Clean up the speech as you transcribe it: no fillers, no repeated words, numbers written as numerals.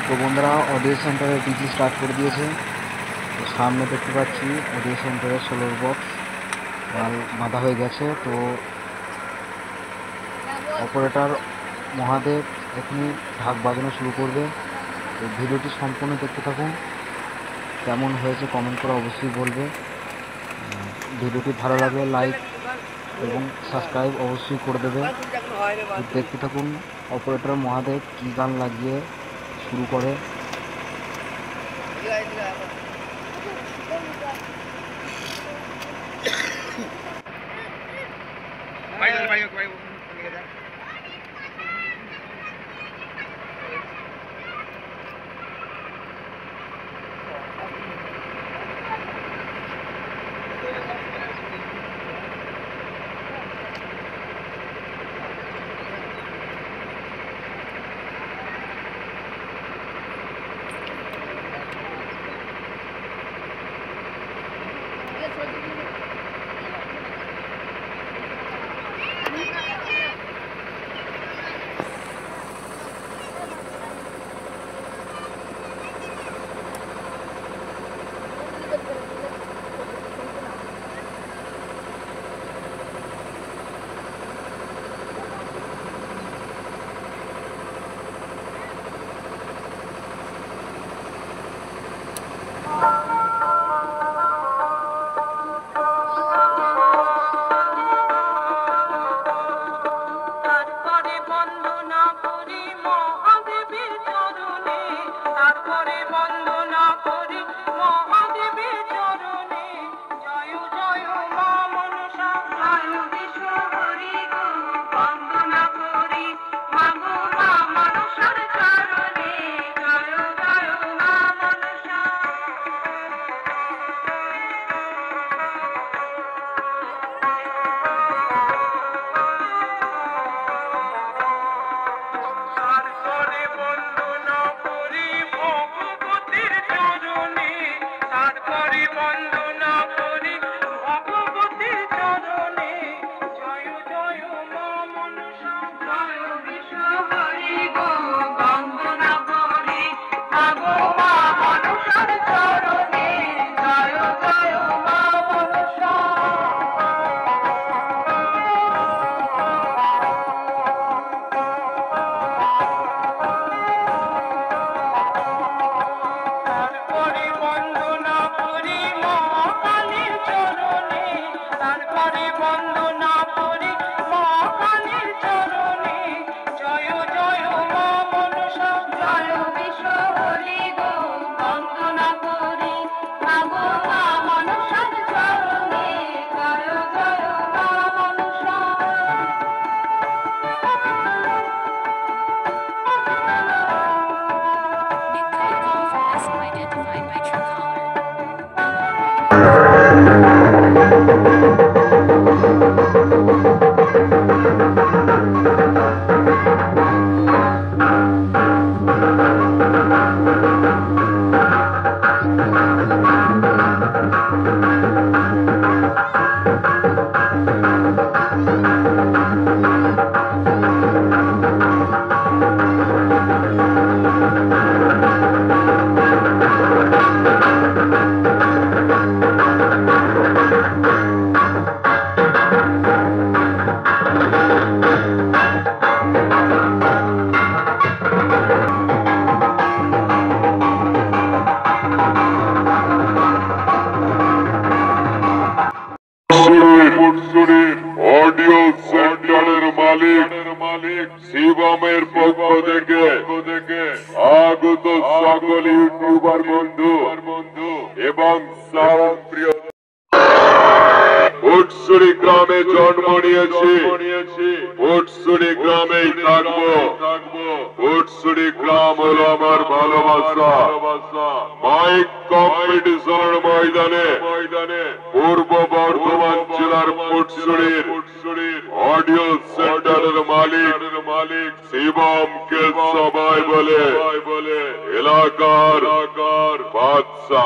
তো বন্ধুরা অডিও সেন্টারে ডিজি স্টার্ট করে দিয়েছে। তো সামনে দেখতে পাচ্ছি অডিও সেন্টারের সোলোর বক্স মাল বাঁধা হয়ে গেছে। তো অপারেটর মহাদেব এখনই ঢাক বাজানো শুরু করবে। তো ভিডিওটি সম্পূর্ণ দেখতে থাকুন। কেমন হয়েছে কমেন্ট করে অবশ্যই বলবে। ভিডিওটি ভালো লাগলে লাইক এবং সাবস্ক্রাইব অবশ্যই করে দেবে। দেখতে থাকুন অপারেটর মহাদেব কী গান লাগিয়ে শুরু করে। অডিও সেন্টারের মালিক শিবমের পক্ষ থেকে আগত সকল ইউটিউবার বন্ধু এবং সাউন্ড প্রিয় ফুটসুরি গ্রামে জন্ম নিয়েছি, ফুটসুরি গ্রামেই থাকবো। ফুটসুরি গ্রাম হলো আমার ভালোবাসা। মাইক কম্পিটিশনের ময়দানে পূর্ব বর্ধমান জেলার ফুটসুরির অডিও সেন্টারের মালিক শিবমকে সবাই বলে এলাকার বাদশা।